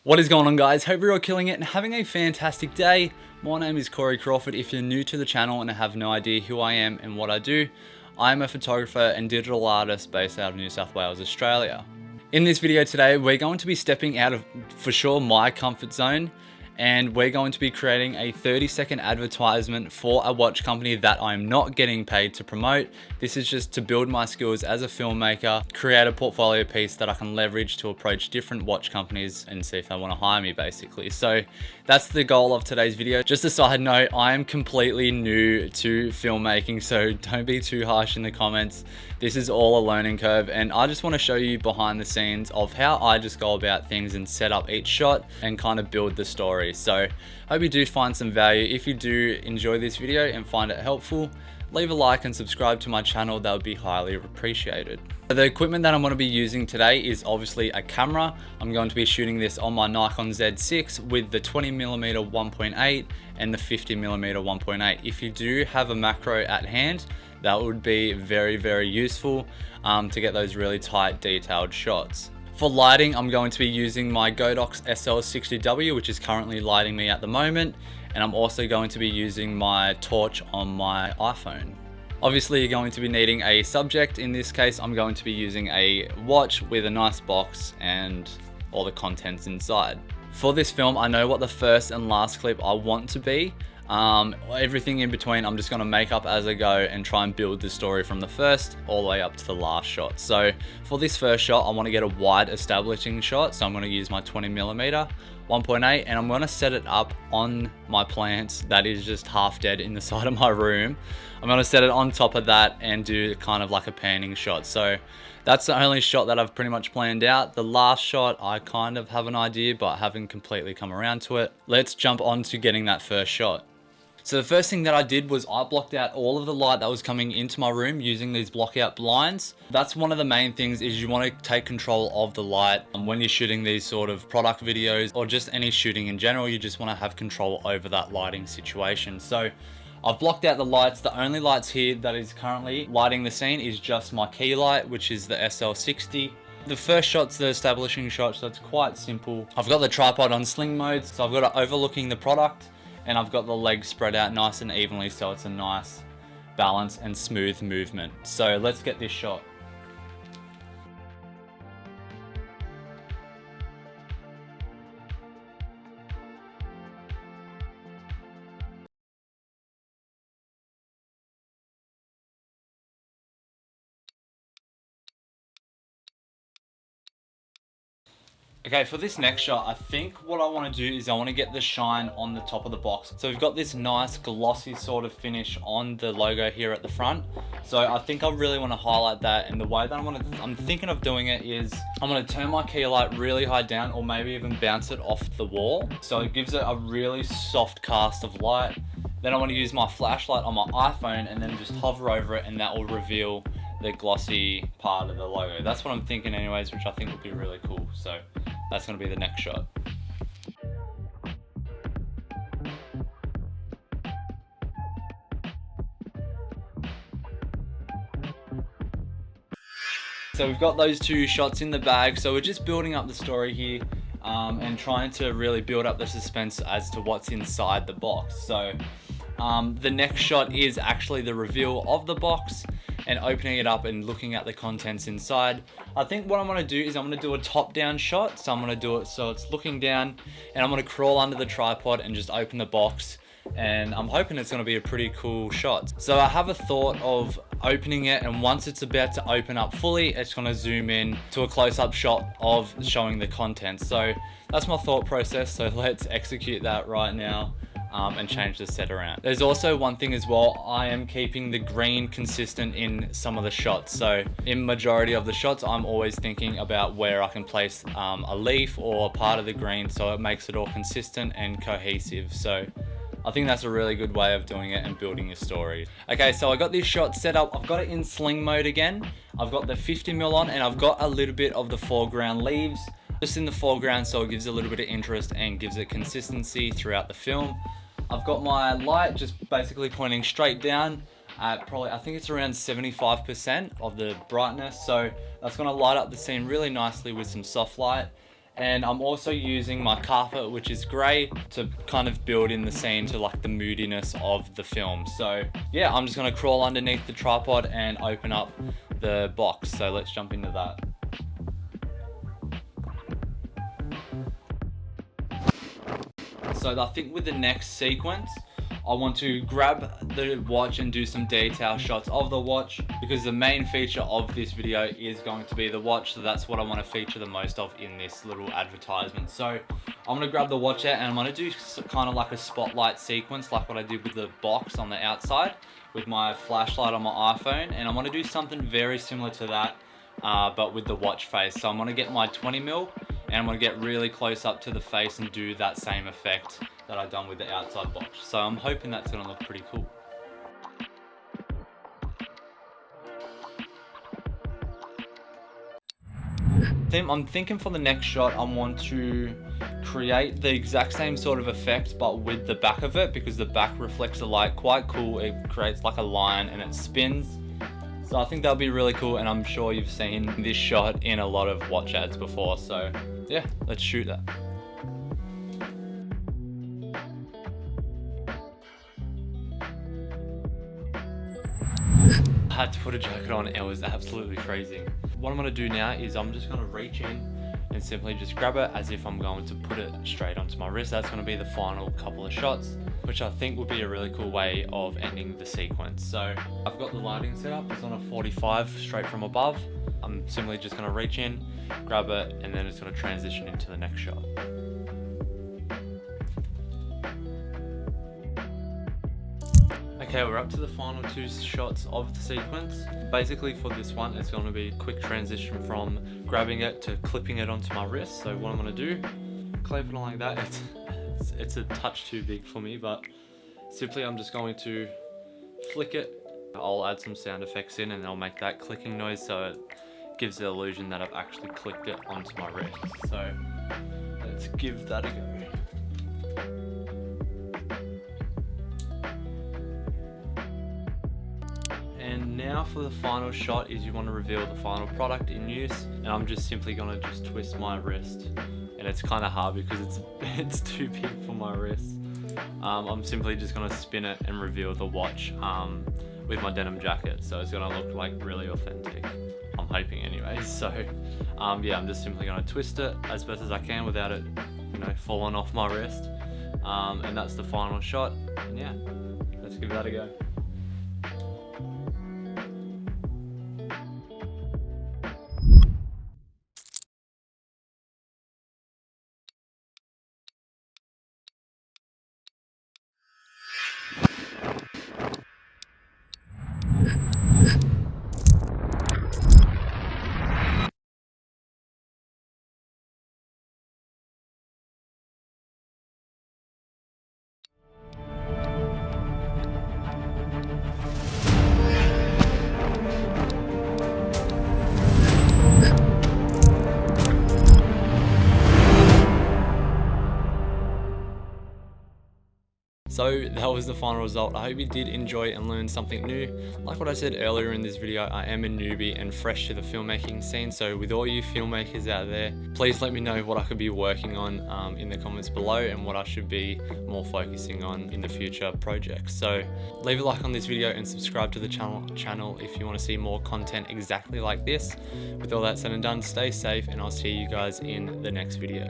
What is going on, guys? Hope you're all killing it and having a fantastic day. My name is Corey Crawford. If you're new to the channel and have no idea who I am and what I do, I'm a photographer and digital artist based out of New South Wales, Australia. In this video today, we're going to be stepping out of, for sure, my comfort zone, and we're going to be creating a 30-second advertisement for a watch company that I'm not getting paid to promote. This is just to build my skills as a filmmaker, create a portfolio piece that I can leverage to approach different watch companies and see if they want to hire me, basically. So that's the goal of today's video. Just a side note, I am completely new to filmmaking, so don't be too harsh in the comments. This is all a learning curve, and I just want to show you behind the scenes of how I just go about things and set up each shot and kind of build the story. So hope you do find some value. If you do enjoy this video and find it helpful, leave a like and subscribe to my channel. That would be highly appreciated. The equipment that I'm going to be using today is obviously a camera. I'm going to be shooting this on my Nikon Z6 with the 20mm 1.8 and the 50mm 1.8. If you do have a macro at hand, that would be very, very useful to get those really tight, detailed shots. For lighting, I'm going to be using my Godox SL60W, which is currently lighting me at the moment. And I'm also going to be using my torch on my iPhone. Obviously, you're going to be needing a subject. In this case, I'm going to be using a watch with a nice box and all the contents inside. For this film, I know what the first and last clip I want to be. Everything in between, I'm just going to make up as I go and try and build the story from the first all the way up to the last shot. So for this first shot, I want to get a wide establishing shot. So I'm going to use my 20mm 1.8 and I'm going to set it up on my plants that is just half dead in the side of my room. I'm going to set it on top of that and do kind of like a panning shot. So that's the only shot that I've pretty much planned out. The last shot, I kind of have an idea, but haven't completely come around to it. Let's jump on to getting that first shot. So the first thing that I did was I blocked out all of the light that was coming into my room using these block out blinds. That's one of the main things, is you want to take control of the light. When you're shooting these sort of product videos or just any shooting in general, you just want to have control over that lighting situation. So I've blocked out the lights. The only lights here that is currently lighting the scene is just my key light, which is the SL60. The first shot's the establishing shot, so it's quite simple. I've got the tripod on sling mode, so I've got it overlooking the product. And I've got the legs spread out nice and evenly, so it's a nice balance and smooth movement. So let's get this shot. Okay, for this next shot, I think what I want to do is I want to get the shine on the top of the box. So we've got this nice glossy sort of finish on the logo here at the front. So I think I really want to highlight that, and the way that I'm thinking of doing it is I'm going to turn my key light really high down, or maybe even bounce it off the wall. So it gives it a really soft cast of light. Then I want to use my flashlight on my iPhone and then just hover over it, and that will reveal the glossy part of the logo. That's what I'm thinking anyways, which I think would be really cool. So that's going to be the next shot. So we've got those two shots in the bag. So we're just building up the story here and trying to really build up the suspense as to what's inside the box. So the next shot is actually the reveal of the box and opening it up and looking at the contents inside. I think what I'm going to do is I'm going to do a top-down shot. So I'm going to do it so it's looking down, and I'm going to crawl under the tripod and just open the box, and I'm hoping it's going to be a pretty cool shot. So I have a thought of opening it, and once it's about to open up fully, it's going to zoom in to a close-up shot of showing the contents. So that's my thought process. So let's execute that right now. And change the set around. There's also one thing as well, I am keeping the green consistent in some of the shots. So in majority of the shots, I'm always thinking about where I can place a leaf or a part of the green, so it makes it all consistent and cohesive. So I think that's a really good way of doing it and building your story. Okay, so I got this shot set up. I've got it in sling mode again. I've got the 50mm on, and I've got a little bit of the foreground leaves just in the foreground, so it gives a little bit of interest and gives it consistency throughout the film. I've got my light just basically pointing straight down at probably, I think it's around 75% of the brightness. So that's going to light up the scene really nicely with some soft light. And I'm also using my carpet, which is grey, to kind of build in the scene to like the moodiness of the film. So yeah, I'm just gonna crawl underneath the tripod and open up the box. So let's jump into that. So I think with the next sequence, I want to grab the watch and do some detail shots of the watch, because the main feature of this video is going to be the watch. So that's what I want to feature the most of in this little advertisement. So I'm going to grab the watch out and I'm going to do kind of like a spotlight sequence, like what I did with the box on the outside with my flashlight on my iPhone. And I'm going to do something very similar to that, but with the watch face. So I'm going to get my 20mm and I'm going to get really close up to the face and do that same effect that I've done with the outside box. So I'm hoping that's going to look pretty cool. I'm thinking for the next shot, I want to create the exact same sort of effect, but with the back of it, because the back reflects the light quite cool. It creates like a line and it spins. So I think that'll be really cool, and I'm sure you've seen this shot in a lot of watch ads before. So yeah, let's shoot that. I had to put a jacket on, it was absolutely freezing. What I'm gonna do now is I'm just gonna reach in and simply just grab it as if I'm going to put it straight onto my wrist. That's gonna be the final couple of shots, which I think would be a really cool way of ending the sequence. So I've got the lighting set up, it's on a 45 straight from above. I'm simply just gonna reach in, grab it, and then it's gonna transition into the next shot. Okay, we're up to the final two shots of the sequence. Basically for this one, it's going to be a quick transition from grabbing it to clipping it onto my wrist. So what I'm going to do, clip it like that. It's a touch too big for me, but simply I'm just going to flick it. I'll add some sound effects in and I'll make that clicking noise so it gives the illusion that I've actually clicked it onto my wrist. So let's give that a go. And now for the final shot is you want to reveal the final product in use, and I'm just simply going to just twist my wrist, and it's kind of hard because it's too big for my wrist. I'm simply just going to spin it and reveal the watch with my denim jacket, so it's going to look like really authentic. I'm hoping anyway. So yeah, I'm just simply going to twist it as best as I can without it, falling off my wrist, and that's the final shot. And yeah, let's give that a go. So that was the final result. I hope you did enjoy and learn something new. Like what I said earlier in this video, I am a newbie and fresh to the filmmaking scene. So with all you filmmakers out there, please let me know what I could be working on in the comments below and what I should be more focusing on in the future projects. So leave a like on this video and subscribe to the channel if you want to see more content exactly like this. With all that said and done, stay safe and I'll see you guys in the next video.